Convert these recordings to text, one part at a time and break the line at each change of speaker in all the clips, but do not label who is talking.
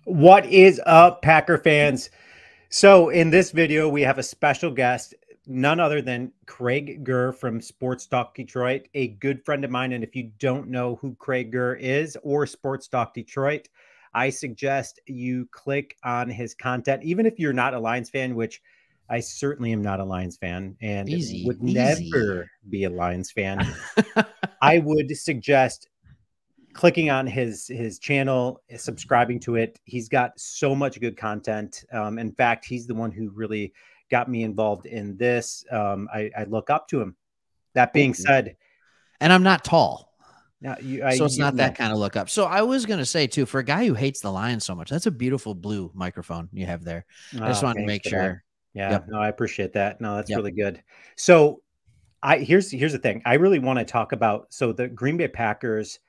What is up, Packer fans? So, in this video, we have a special guest, none other than Craig Gurr from Sports Talk Detroit, a good friend of mine. And if you don't know who Craig Gurr is or Sports Talk Detroit, I suggest you click on his content, even if you're not a Lions fan, which I certainly am not a Lions fan and would never be a Lions fan. I would suggest clicking on his channel, subscribing to it. He's got so much good content. In fact, he's the one who really got me involved in this. I look up to him. That being said,
and I'm not tall,
so
it's not that kind of look up. So I was going to say too, for a guy who hates the Lions so much, that's a beautiful blue microphone you have there. I just wanted to make sure.
Yeah, yep. No, I appreciate that. No, that's really good. So here's the thing. I really want to talk about, so the Green Bay Packers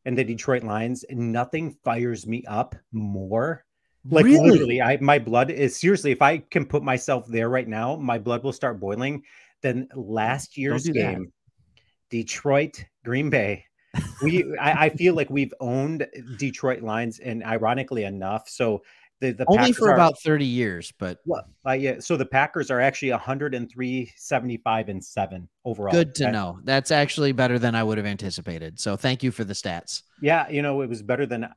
and the Detroit Lions, and nothing fires me up more. Like literally, my blood is seriously, if I can put myself there right now, my blood will start boiling. Then last year's game, Detroit, Green Bay, I feel like we've owned Detroit Lions, and ironically enough, so the
only
Packers
for about 30 years, but
yeah. So the Packers are actually 103, 75, and 7 overall.
Good to know. That's actually better than I would have anticipated. So thank you for the stats.
Yeah, it was better than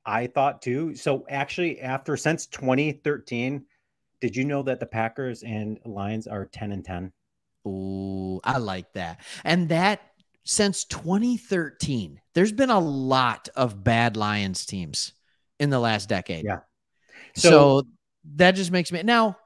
I thought too. So actually, since 2013, did you know that the Packers and Lions are 10-10?
Ooh, I like that. And that since 2013, there's been a lot of bad Lions teams in the last decade.
Yeah.
So that just makes me now,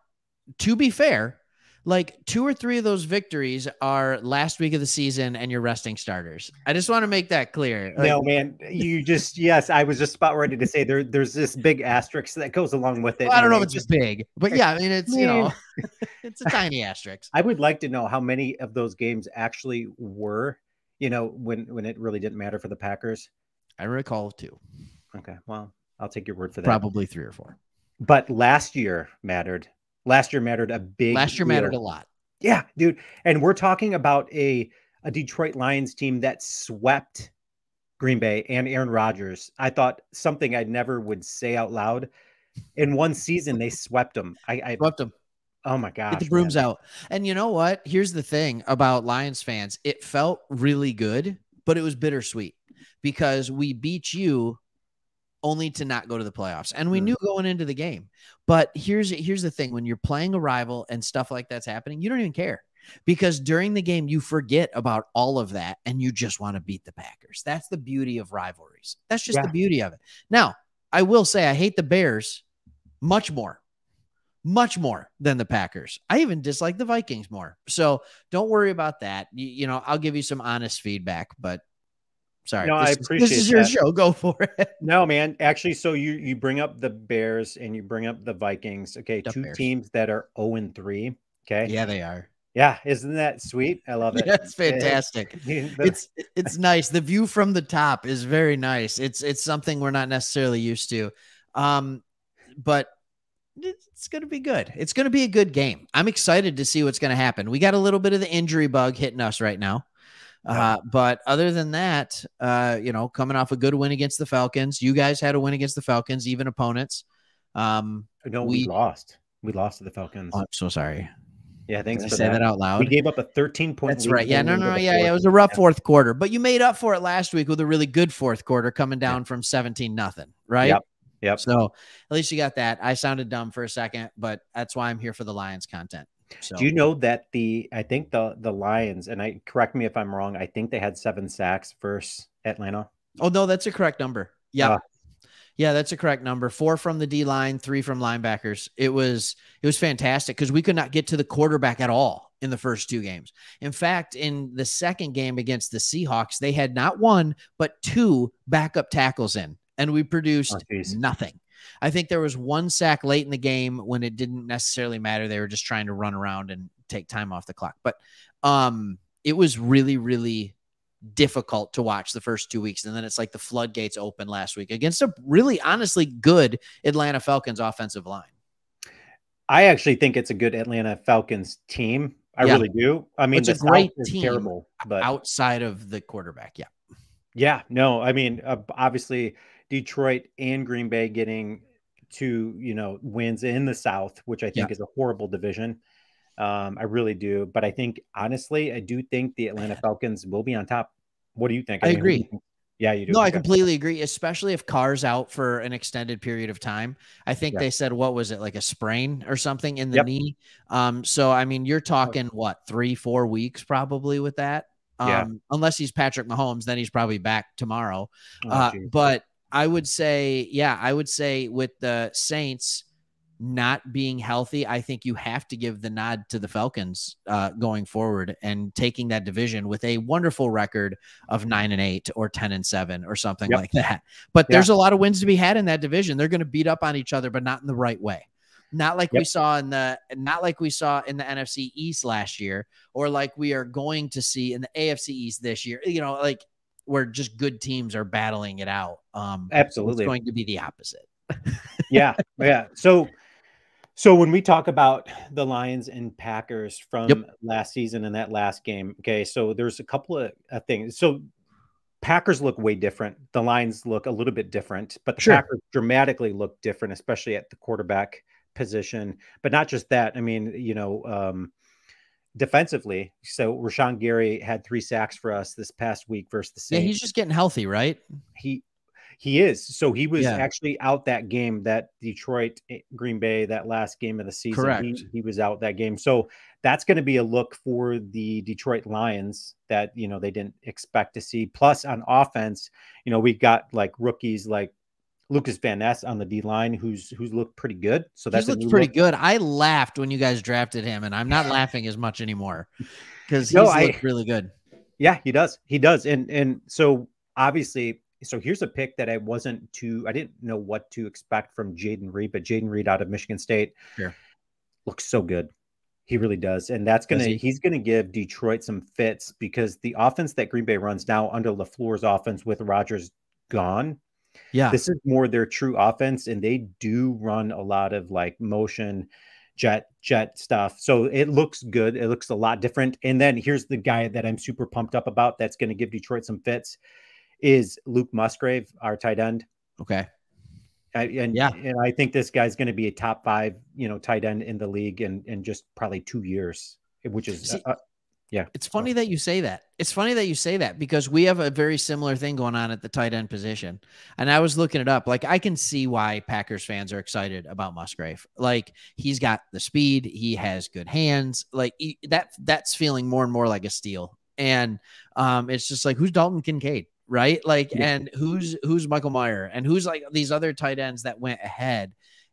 to be fair, like 2 or 3 of those victories are last week of the season and you're resting starters. I just want to make that clear.
No, man, yes, I was just about ready to say there's this big asterisk that goes along with it.
Well, I don't know if it's just big, but yeah, I mean, it's, it's a tiny asterisk.
I would like to know how many of those games actually were, when it really didn't matter for the Packers.
I recall 2.
Okay. Well, I'll take your word for that.
Probably 3 or 4.
But last year mattered. Last year mattered a big.
Last year mattered a lot.
Yeah, dude. And we're talking about a Detroit Lions team that swept Green Bay and Aaron Rodgers. I thought something I never would say out loud. In one season, they swept them. I
swept them.
Oh my gosh.
Get the brooms out. And you know what? Here's the thing about Lions fans. It felt really good, but it was bittersweet because we beat you only to not go to the playoffs. And we knew going into the game. But here's the thing. When you're playing a rival and stuff like that's happening, you don't even care. Because during the game, you forget about all of that and you just want to beat the Packers. That's the beauty of rivalries. That's just the beauty of it. Now, I will say I hate the Bears much more than the Packers. I even dislike the Vikings more. So don't worry about that. I'll give you some honest feedback, but sorry.
No, I appreciate
this is your show. Go for it.
No, man. Actually, so you bring up the Bears and you bring up the Vikings. Okay, two teams that are 0-3. Okay.
Yeah, they are.
Yeah, isn't that sweet? I love it.
That's fantastic. It's nice. The view from the top is very nice. It's something we're not necessarily used to. But it's going to be good. It's going to be a good game. I'm excited to see what's going to happen. We got a little bit of the injury bug hitting us right now. But other than that, coming off a good win against the Falcons, you guys had a win against the Falcons, even opponents.
No, we lost. We lost to the Falcons.
Oh, I'm so sorry.
Yeah, thanks for
say that out loud.
We gave up a 13-point.
That's right. Yeah, no. Yeah, it was a rough fourth quarter, but you made up for it last week with a really good fourth quarter coming down from 17-0, right?
Yep.
So at least you got that. I sounded dumb for a second, but that's why I'm here for the Lions content. So.
Do you know that I think the Lions, and correct me if I'm wrong, I think they had 7 sacks versus Atlanta.
Oh, no, that's a correct number. Yeah. Yeah, that's a correct number. 4 from the D line, 3 from linebackers. It was fantastic because we could not get to the quarterback at all in the first 2 games. In fact, in the second game against the Seahawks, they had not 1, but 2 backup tackles in, and we produced nothing. I think there was 1 sack late in the game when it didn't necessarily matter. They were just trying to run around and take time off the clock. But it was really, really difficult to watch the first 2 weeks. And then it's like the floodgates open last week against a really, honestly good Atlanta Falcons offensive line.
I actually think it's a good Atlanta Falcons team. I really do. I mean,
it's a great team terrible, but outside of the quarterback. Yeah.
No, I mean, obviously Detroit and Green Bay getting to, wins in the South, which I
Yeah,
think is a horrible division. I really do. But I think, honestly, I do think the Atlanta Falcons will be on top. What do you think? I
I
mean, who do you
agree.
think? Yeah, you do.
No, I
Okay.
completely agree, especially if Carr's out for an extended period of time. I think
Yeah.
they said, what was it, like a sprain or something in the
Yep.
knee? So, I mean, you're
Oh,
talking what, 3-4 weeks probably with that.
yeah.
Unless he's Patrick Mahomes, then he's probably back tomorrow.
Oh, geez.
But I would say, yeah, I would say with the Saints not being healthy, I think you have to give the nod to the Falcons going forward and taking that division with a wonderful record of 9-8 or 10-7 or something
Yep.
like that. But
Yeah.
there's a lot of wins to be had in that division. They're going to beat up on each other, but not in the right way. Not like we saw in the NFC East last year, or like we are going to see in the AFC East this year. Like where just good teams are battling it out. It's
Absolutely.
going to be the opposite.
Yeah. Yeah. So when we talk about the Lions and Packers from last season and that last game, okay, so there's a couple of things. So Packers look way different. The Lions look a little bit different, but the
Sure.
Packers dramatically look different, especially at the quarterback position. But not just that. I mean, defensively. So Rashawn Gary had 3 sacks for us this past week versus the
Yeah, he's
Saints.
just getting healthy, right?
He is. So he was
Yeah.
actually out that game, that Detroit Green Bay, that last game of the season.
Correct.
He was out that game. So that's going to be a look for the Detroit Lions that, they didn't expect to see. Plus on offense, we got like rookies like Lucas Van Ness on the D line, who's looked pretty good. So that's
He's looked pretty good. I laughed when you guys drafted him, and I'm not laughing as much anymore because he's looked really good.
Yeah, he does. He does. And so obviously, so here's a pick that I didn't know what to expect from Jaden Reed, but Jaden Reed out of Michigan State looks so good. He really does. And he's going to give Detroit some fits because the offense that Green Bay runs now under LaFleur's offense with Rodgers gone. Yeah. This is more their true offense. And they do run a lot of like motion jet stuff. So it looks good. It looks a lot different. And then here's the guy that I'm super pumped up about that's going to give Detroit some fits is Luke Musgrave, our tight end.
Okay.
And I think this guy's going to be a top 5, tight end in the league in just probably 2 years, which is,
It's funny that you say that. It's funny that you say that because we have a very similar thing going on at the tight end position. And I was looking it up. Like, I can see why Packers fans are excited about Musgrave. Like, he's got the speed. He has good hands. Like, that's feeling more and more like a steal. And it's just like, who's Dalton Kincaid? Right? Like, and who's Michael Mayer and who's like these other tight ends that went ahead.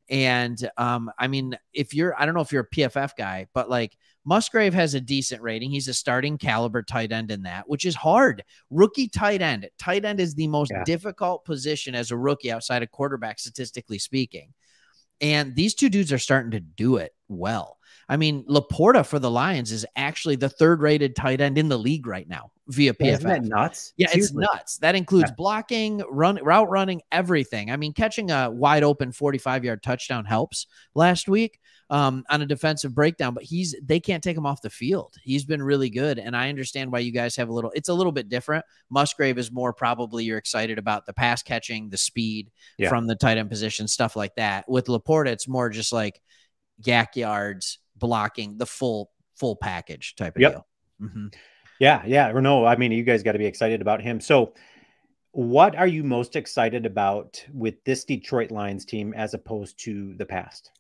And I mean, I don't know if you're a PFF guy, but like Musgrave has a decent rating. He's a starting caliber tight end in that, which is hard. Rookie tight end. Tight end is the most difficult position as a rookie outside of quarterback, statistically speaking. And these two dudes are starting to do it well. I mean, Laporta for the Lions is actually the 3rd rated tight end in the league right now via PFF.
Isn't that nuts?
Yeah, it's nuts. That includes blocking, route running, everything. I mean, catching a wide open 45-yard touchdown helps last week on a defensive breakdown, but they can't take him off the field. He's been really good, and I understand why you guys have it's a little bit different. Musgrave is more probably you're excited about the pass catching, the speed from the tight end position, stuff like that. With Laporta, it's more just like yak yards, blocking, the full package type of deal. Mm-hmm.
Yeah. No, I mean, you guys got to be excited about him. So what are you most excited about with this Detroit Lions team as opposed to the past?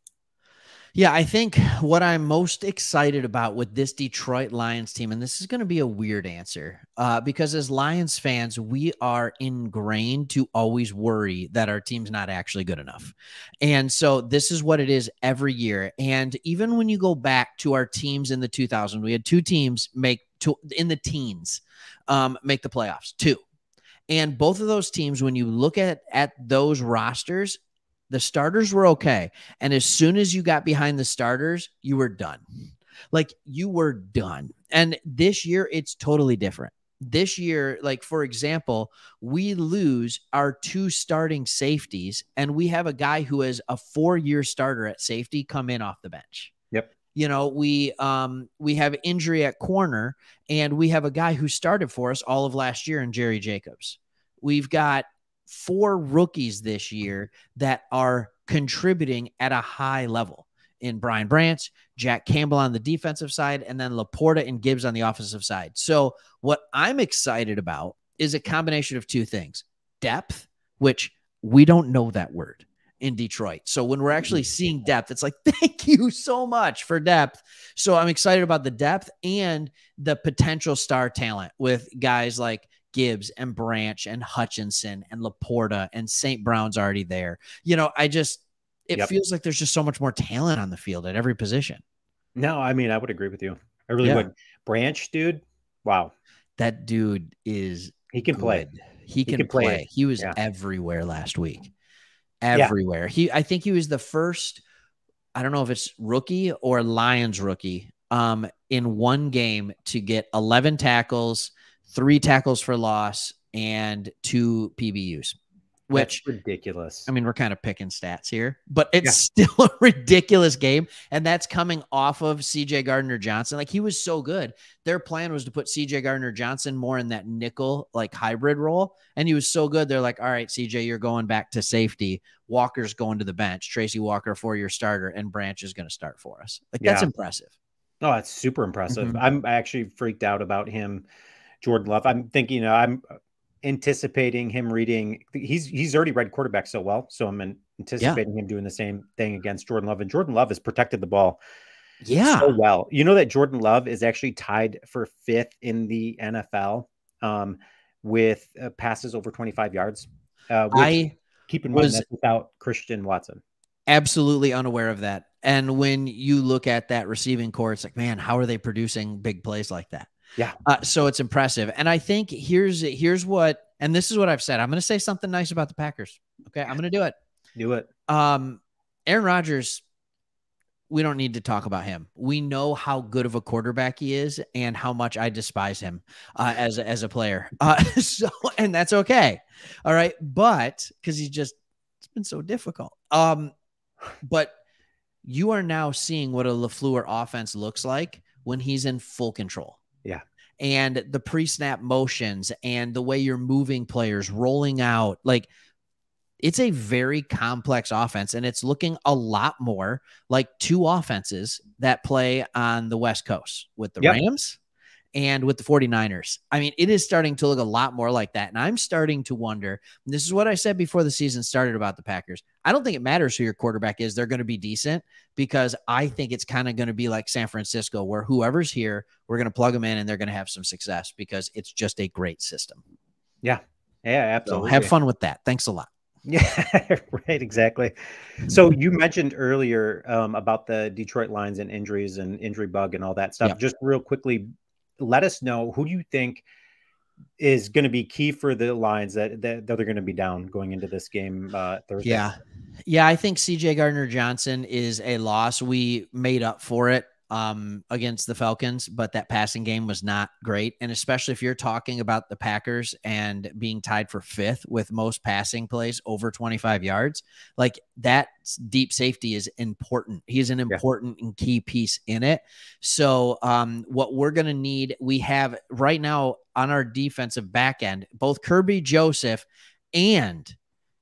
Yeah, I think what I'm most excited about with this Detroit Lions team, and this is going to be a weird answer, because as Lions fans, we are ingrained to always worry that our team's not actually good enough. And so this is what it is every year. And even when you go back to our teams in the 2000s, we had 2 teams in the teens make the playoffs, 2. And both of those teams, when you look at those rosters, the starters were okay. And as soon as you got behind the starters, you were done. Like, you were done. And this year, it's totally different. This year, like, for example, we lose our 2 starting safeties, and we have a guy who is a 4-year starter at safety come in off the bench.
Yep.
We have injury at corner, and we have a guy who started for us all of last year in Jerry Jacobs. We've got 4 rookies this year that are contributing at a high level in Brian Branch, Jack Campbell on the defensive side, and then Laporta and Gibbs on the offensive side. So what I'm excited about is a combination of two things: depth, which we don't know that word in Detroit. So when we're actually seeing depth, it's like, thank you so much for depth. So I'm excited about the depth and the potential star talent with guys like Gibbs and Branch and Hutchinson and Laporta, and St. Brown's already there. You know, it feels like there's just so much more talent on the field at every position.
No, I mean, I would agree with you. I really would. Branch, dude. Wow.
That dude
he can play.
He can play. He was everywhere last week. Everywhere. I think he was the first, I don't know if it's rookie or Lions rookie, in one game to get 11 tackles, 3 tackles for loss, and 2 PBUs. Which,
that's ridiculous.
I mean, we're kind of picking stats here, but it's still a ridiculous game. And that's coming off of CJ Gardner-Johnson. Like, he was so good. Their plan was to put CJ Gardner-Johnson more in that nickel, like hybrid role. And he was so good. They're like, all right, CJ, you're going back to safety. Walker's going to the bench. Tracy Walker, 4-year starter, and Branch is going to start for us. Like, that's impressive.
Oh, that's super impressive. I'm actually freaked out about him, Jordan Love. I'm thinking, I'm anticipating him reading. He's already read quarterback so well, so I'm anticipating him doing the same thing against Jordan Love. And Jordan Love has protected the ball so well. You know that Jordan Love is actually tied for 5th in the NFL with passes over 25 yards. Keep in mind that's without Christian Watson.
Absolutely unaware of that. And when you look at that receiving core, it's like, man, how are they producing big plays like that?
Yeah.
So it's impressive. And I think here's what, and this is what I've said. I'm going to say something nice about the Packers. Okay. I'm going to do it.
Do it.
Aaron Rodgers, we don't need to talk about him. We know how good of a quarterback he is and how much I despise him as a player. And that's okay. All right. But because it's been so difficult. But you are now seeing what a LaFleur offense looks like when he's in full control.
Yeah.
And the pre-snap motions and the way you're moving players, rolling out, like, it's a very complex offense, and it's looking a lot more like 2 offenses that play on the West Coast with the Rams and with the 49ers. I mean, it is starting to look a lot more like that. And I'm starting to wonder, and this is what I said before the season started about the Packers. I don't think it matters who your quarterback is. They're going to be decent, because I think it's kind of going to be like San Francisco, where whoever's here, we're going to plug them in and they're going to have some success because it's just a great system.
Yeah. Yeah, absolutely.
So have fun with that. Thanks a lot.
Yeah, right. Exactly. So you mentioned earlier about the Detroit Lions and injuries and injury bug and all that stuff. Just real quickly, let us know, who do you think is going to be key for the Lions that they're going to be down going into this game Thursday?
Yeah. I think CJ Gardner-Johnson is a loss. We made up for it against the Falcons, but that passing game was not great. And especially if you're talking about the Packers and being tied for 5th with most passing plays over 25 yards, like, that deep safety is important. He's an important and key piece in it. So what we're going to need, we have right now on our defensive back end, both Kirby Joseph and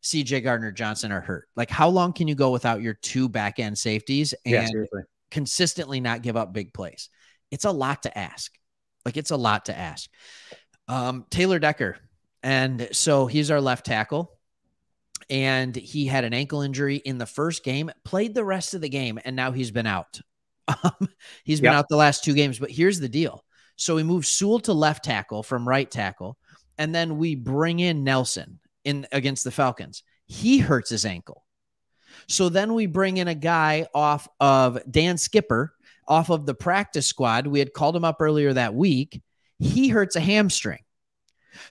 CJ Gardner-Johnson are hurt. Like, how long can you go without your 2 back end safeties and consistently not give up big plays? It's a lot to ask. Like, it's a lot to ask. Taylor Decker. And so he's our left tackle, and he had an ankle injury in the first game, played the rest of the game, and now he's been out. He's been out the last 2 games, but here's the deal. So we move Sewell to left tackle from right tackle, and then we bring in Nelson in against the Falcons. He hurts his ankle. So then we bring in a guy off of Dan Skipper, off of the practice squad. We had called him up earlier that week. He hurts a hamstring.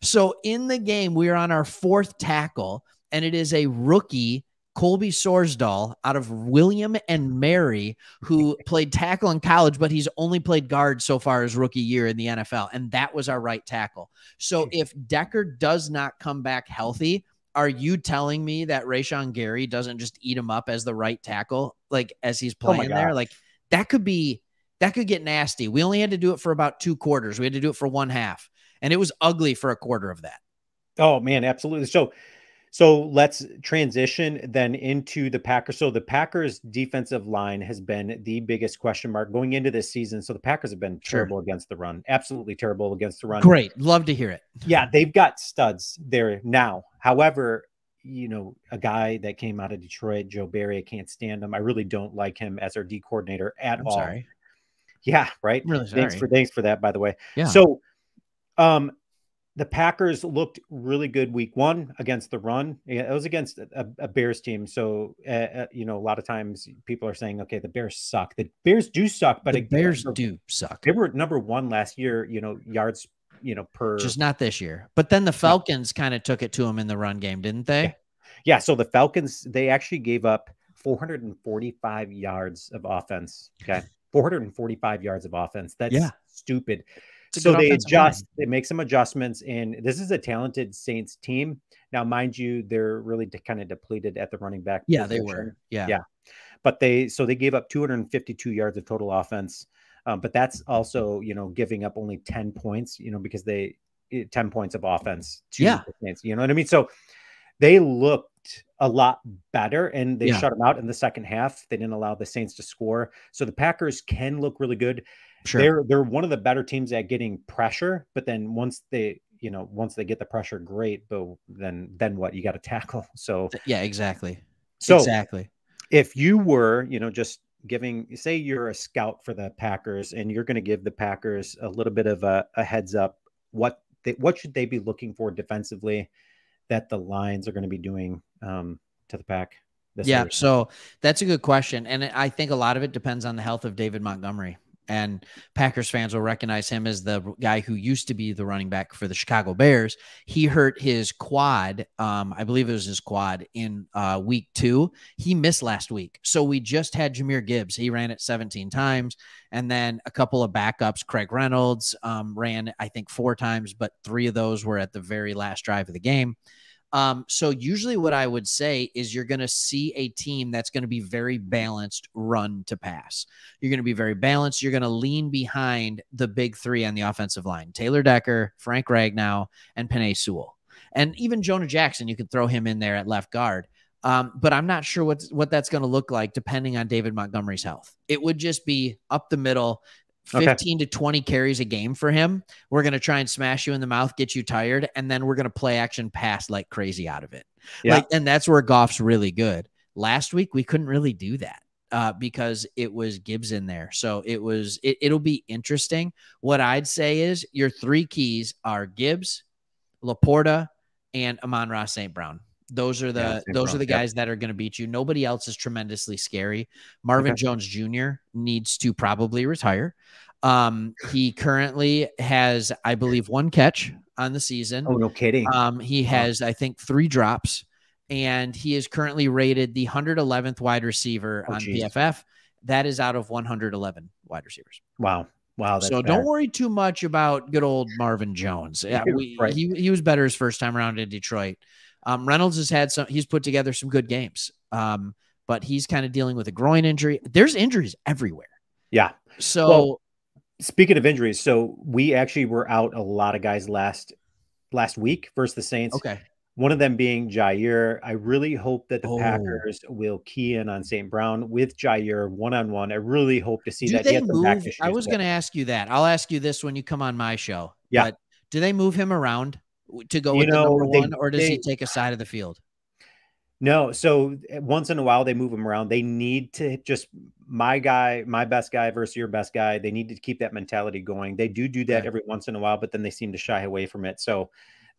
So in the game, we are on our 4th tackle, and it is a rookie, Colby Sorsdahl, out of William and Mary, who played tackle in college, but he's only played guard so far his rookie year in the NFL. And that was our right tackle. So if Decker does not come back healthy, are you telling me that Rashawn Gary doesn't just eat him up as the right tackle, like, as he's playing there? Like, that could get nasty. We only had to do it for about 2 quarters. We had to do it for 1 half, and it was ugly for a quarter of that.
Oh man, absolutely. So let's transition then into the Packers. So the Packers defensive line has been the biggest question mark going into this season. So the Packers have been
Sure.
terrible against the run, absolutely terrible against the run.
Great. Love to hear it.
Yeah, they've got studs there now. However, you know, a guy that came out of Detroit, Joe Barry, I can't stand him. I really don't like him as our D coordinator at
I'm
all.
sorry.
Yeah, right.
I'm really sorry.
Thanks for that, by the way.
Yeah.
So the Packers looked really good week 1 against the run. It was against a Bears team. So, you know, a lot of times people are saying, okay, the Bears suck. The Bears do suck, but
the Bears do suck.
They were number 1 last year, you know, yards, you know, per.
Just not this year. But then the Falcons kind of took it to them in the run game, didn't they?
Yeah. So the Falcons, they actually gave up 445 yards of offense. Okay. 445 yards of offense. That's stupid. So they make some adjustments, and this is a talented Saints team. Now, mind you, they're really kind of depleted at the running back position.
They were. Yeah.
But they gave up 252 yards of total offense. But that's also, you know, giving up only 10 points, you know, because 10 points of offense to the Saints, you know what I mean? So they looked a lot better, and they shut them out in the second half. They didn't allow the Saints to score. So the Packers can look really good. Sure. They're one of the better teams at getting pressure, but then once they get the pressure, great. But then what? You got to tackle. So
yeah, exactly.
So
exactly.
If you were, you know, just say you're a scout for the Packers, and you're going to give the Packers a little bit of a heads up, what should they be looking for defensively that the Lions are going to be doing to the Pack?
So that's a good question, and I think a lot of it depends on the health of David Montgomery. And Packers fans will recognize him as the guy who used to be the running back for the Chicago Bears. He hurt his quad. I believe it was his quad in week 2. He missed last week. So we just had Jahmyr Gibbs. He ran it 17 times. And then a couple of backups. Craig Reynolds ran, I think, 4 times, but 3 of those were at the very last drive of the game. So usually what I would say is you're going to see a team that's going to be very balanced run to pass. You're going to be very balanced. You're going to lean behind the big 3 on the offensive line: Taylor Decker, Frank Ragnow, and Penei Sewell. And even Jonah Jackson, you could throw him in there at left guard. But I'm not sure what that's going to look like depending on David Montgomery's health. It would just be up the middle, 15 to 20 carries a game for him. We're going to try and smash you in the mouth, get you tired, and then we're going to play action pass like crazy out of it. Yeah. And that's where Goff's really good. Last week, we couldn't really do that because it was Gibbs in there. So it'll be interesting. What I'd say is your 3 keys are Gibbs, Laporta, and Amon-Ra St. Brown. Those are the guys that are going to beat you. Nobody else is tremendously scary. Marvin Jones Jr. needs to probably retire. He currently has, I believe, 1 catch on the season.
Oh, no kidding.
He has, I think, 3 drops, and he is currently rated the 111th wide receiver on PFF. That is out of 111 wide receivers.
Wow. That's
so
bad.
Don't worry too much about good old Marvin Jones. Yeah, he was better his first time around in Detroit. Reynolds he's put together some good games, but he's kind of dealing with a groin injury. There's injuries everywhere.
Yeah.
So
speaking of injuries, so we actually were out a lot of guys last week versus the Saints.
Okay.
One of them being Jair. I really hope that the Packers will key in on St. Brown with Jair one-on-one. I really hope to see that.
They move? I was going to ask you that. I'll ask you this when you come on my show.
Yeah.
But do they move him around to go with the number 1, or does he take a side of the field?
No. So once in a while they move him around. They need to just my best guy versus your best guy. They need to keep that mentality going. They do that every once in a while, but then they seem to shy away from it. So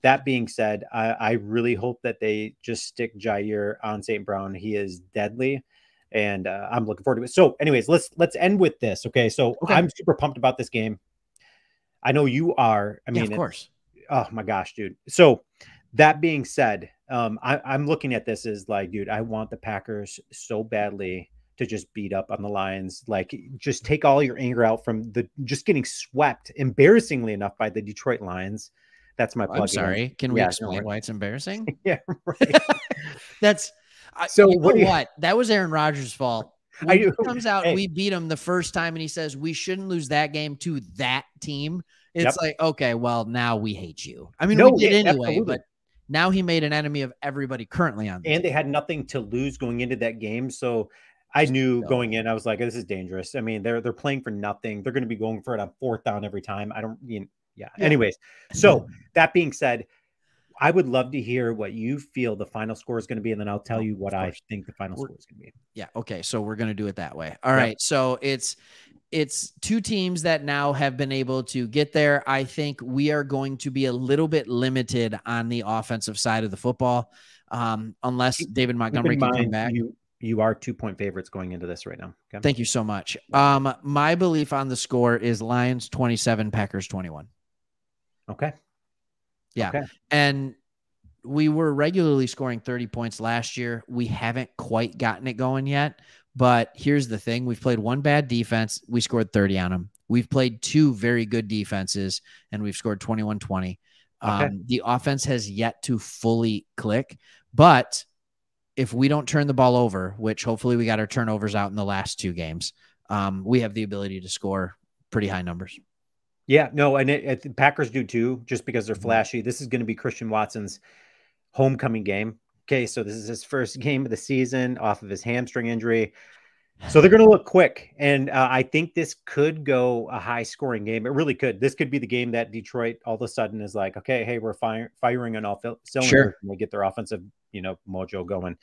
that being said, I really hope that they just stick Jair on St. Brown. He is deadly, and I'm looking forward to it. So anyways, let's end with this. Okay. So I'm super pumped about this game. I know you are. I mean,
of course.
Oh my gosh, dude. So that being said, I'm looking at this as like, dude, I want the Packers so badly to just beat up on the Lions. Like, just take all your anger out from just getting swept, embarrassingly enough, by the Detroit Lions. That's my plug.
I'm sorry. Can we explain why it's embarrassing?
Yeah, right.
That's
so.
What? That was Aaron Rodgers' fault. When he comes out, we beat him the first time, and he says we shouldn't lose that game to that team. It's like, okay, well, now we hate you. I mean, we did anyway, but Now he made an enemy of everybody currently on the
And
team.
they had nothing to lose going into that game. So I knew going in, I was like, this is dangerous. I mean, they're playing for nothing. They're going to be going for it on fourth down every time. I don't, yeah. Anyways, so that being said, I would love to hear what you feel the final score is going to be, and then I'll tell you what I think the final score is going to be.
Yeah. Okay. So we're going to do it that way. All right. So it's two teams that now have been able to get there. I think we are going to be a little bit limited on the offensive side of the football, unless David Montgomery can come back.
You are 2-point favorites going into this right now.
Okay? Thank you so much. My belief on the score is Lions 27, Packers 21.
Okay.
Yeah. Okay. And we were regularly scoring 30 points last year. We haven't quite gotten it going yet. But here's the thing. We've played one bad defense. We scored 30 on them. We've played two very good defenses, and we've scored 21-20. Okay. The offense has yet to fully click. But if we don't turn the ball over, which hopefully we got our turnovers out in the last two games, we have the ability to score pretty high numbers.
Yeah, no, and the Packers do too, just because they're flashy. This is going to be Christian Watson's homecoming game. Okay, so this is his first game of the season off of his hamstring injury. So they're going to look quick, and I think this could go a high-scoring game. It really could. This could be the game that Detroit all of a sudden is like, okay, hey, we're firing on all cylinders, and they get their offensive, mojo going.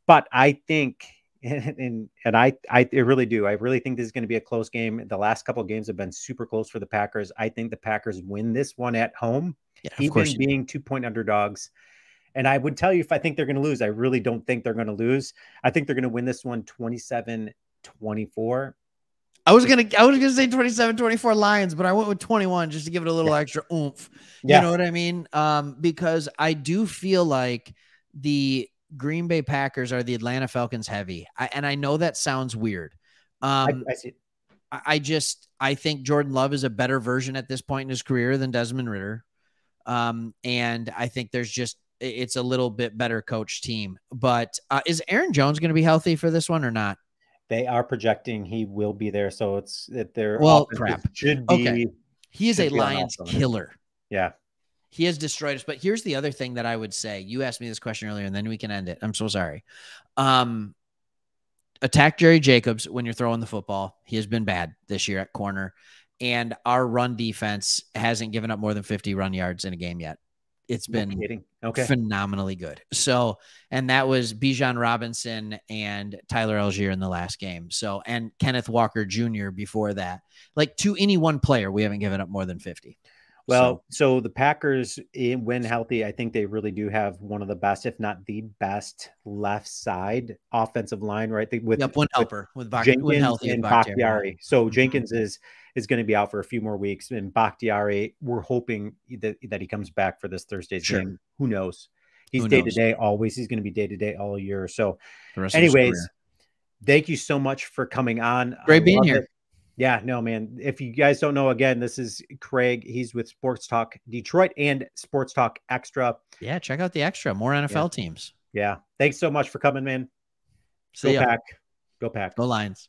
But I think, and I really do. I really think this is going to be a close game. The last couple of games have been super close for the Packers. I think the Packers win this one at home, even being 2-point underdogs. And I would tell you if I think they're going to lose. I really don't think they're going to lose. I think they're going to win this one 27-24.
I was gonna say 27-24 Lions, but I went with 21 just to give it a little extra oomph. You know what I mean? Because I do feel like the Green Bay Packers are the Atlanta Falcons heavy. And I know that sounds weird.
I see.
I think Jordan Love is a better version at this point in his career than Desmond Ridder. And I think it's a little bit better coached team. But is Aaron Jones going to be healthy for this one or not?
They are projecting he will be there. So it's that they're
should be. Okay. He is a Lions killer.
Yeah.
He has destroyed us. But here's the other thing that I would say. You asked me this question earlier, and then we can end it. I'm so sorry. Attack Jerry Jacobs when you're throwing the football. He has been bad this year at corner. And our run defense hasn't given up more than 50 run yards in a game yet. It's been phenomenally good. So, and that was Bijan Robinson and Tyler Algier in the last game. So, and Kenneth Walker Jr. before that. Like to any one player, we haven't given up more than 50.
Well, so the Packers, when healthy, I think they really do have one of the best, if not the best, left side offensive line, right? With
one helper with
Jenkins and Bakhtiari. So Jenkins is going to be out for a few more weeks, and Bakhtiari, we're hoping that he comes back for this Thursday's game. Who knows? He's day to day always. He's going to be day to day all year. So, anyways, thank you so much for coming on.
Great being here.
Yeah, no, man. If you guys don't know, again, this is Craig. He's with Sports Talk Detroit and Sports Talk Extra.
Yeah, check out the Extra. More NFL teams.
Yeah. Thanks so much for coming, man. Go Pack. Go Pack.
Go Lions.